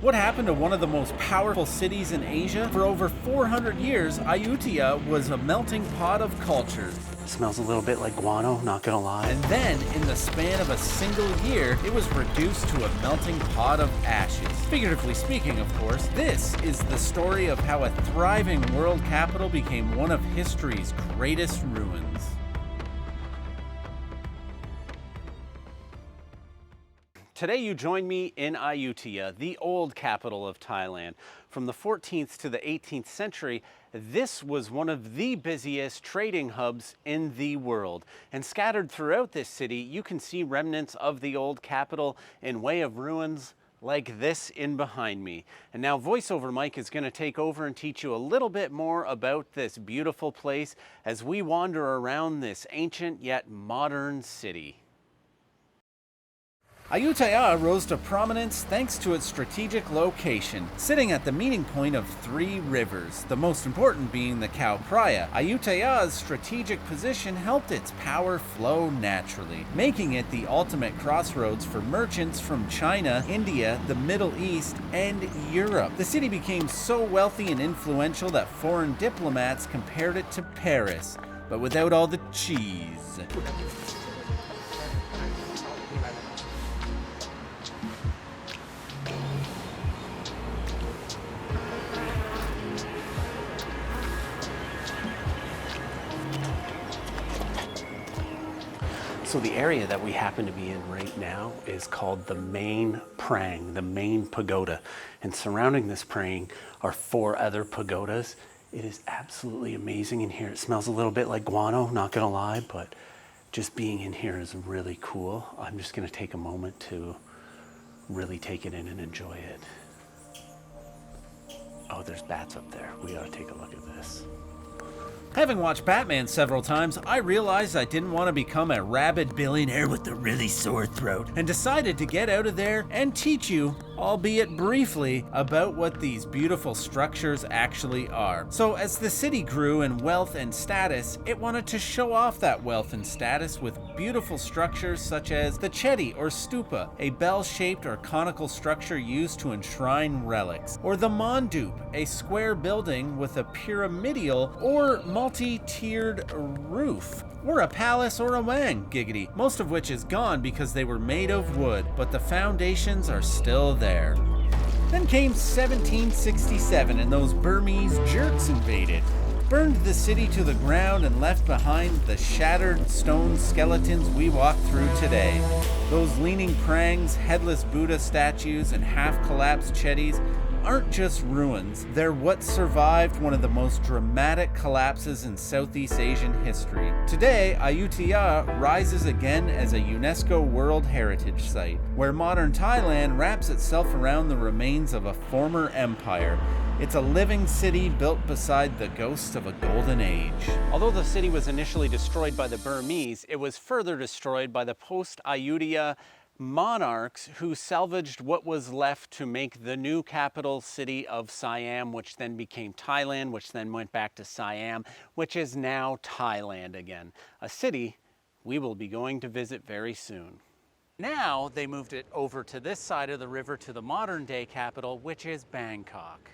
What happened to one of the most powerful cities in Asia? For over 400 years, Ayutthaya was a melting pot of cultures. Smells a little bit like guano, not gonna lie. And then, in the span of a single year, it was reduced to a melting pot of ashes. Figuratively speaking, of course, this is the story of how a thriving world capital became one of history's greatest ruins. Today you join me in Ayutthaya, the old capital of Thailand. From the 14th to the 18th century, this was one of the busiest trading hubs in the world. And scattered throughout this city, you can see remnants of the old capital in way of ruins like this in behind me. And now VoiceOver Mike is going to take over and teach you a little bit more about this beautiful place as we wander around this ancient yet modern city. Ayutthaya rose to prominence thanks to its strategic location, sitting at the meeting point of three rivers, the most important being the Khao Phraya. Ayutthaya's strategic position helped its power flow naturally, making it the ultimate crossroads for merchants from China, India, the Middle East, and Europe. The city became so wealthy and influential that foreign diplomats compared it to Paris, but without all the cheese. So the area that we happen to be in right now is called the main prang, the main pagoda. And surrounding this prang are four other pagodas. It is absolutely amazing in here. It smells a little bit like guano, not gonna lie, but just being in here is really cool. I'm just gonna take a moment to really take it in and enjoy it. Oh, there's bats up there. We ought to take a look at this. Having watched Batman several times, I realized I didn't want to become a rabid billionaire with a really sore throat, and decided to get out of there and teach you, albeit briefly, about what these beautiful structures actually are. So as the city grew in wealth and status, it wanted to show off that wealth and status with beautiful structures such as the chedi or stupa, a bell-shaped or conical structure used to enshrine relics, or the mandup, a square building with a pyramidal or multi-tiered roof, or a palace or a wang, giggity, most of which is gone because they were made of wood, but the foundations are still there. Then came 1767 and those Burmese jerks invaded, burned the city to the ground and left behind the shattered stone skeletons we walk through today. Those leaning prangs, headless Buddha statues, and half-collapsed chedis aren't just ruins, they're what survived one of the most dramatic collapses in Southeast Asian history. Today, Ayutthaya rises again as a UNESCO World Heritage Site, where modern Thailand wraps itself around the remains of a former empire. It's a living city built beside the ghosts of a golden age. Although the city was initially destroyed by the Burmese, it was further destroyed by the post-Ayutthaya monarchs who salvaged what was left to make the new capital city of Siam, which then became Thailand, which then went back to Siam, which is now Thailand again, a city we will be going to visit very soon. Now they moved it over to this side of the river to the modern day capital, which is Bangkok.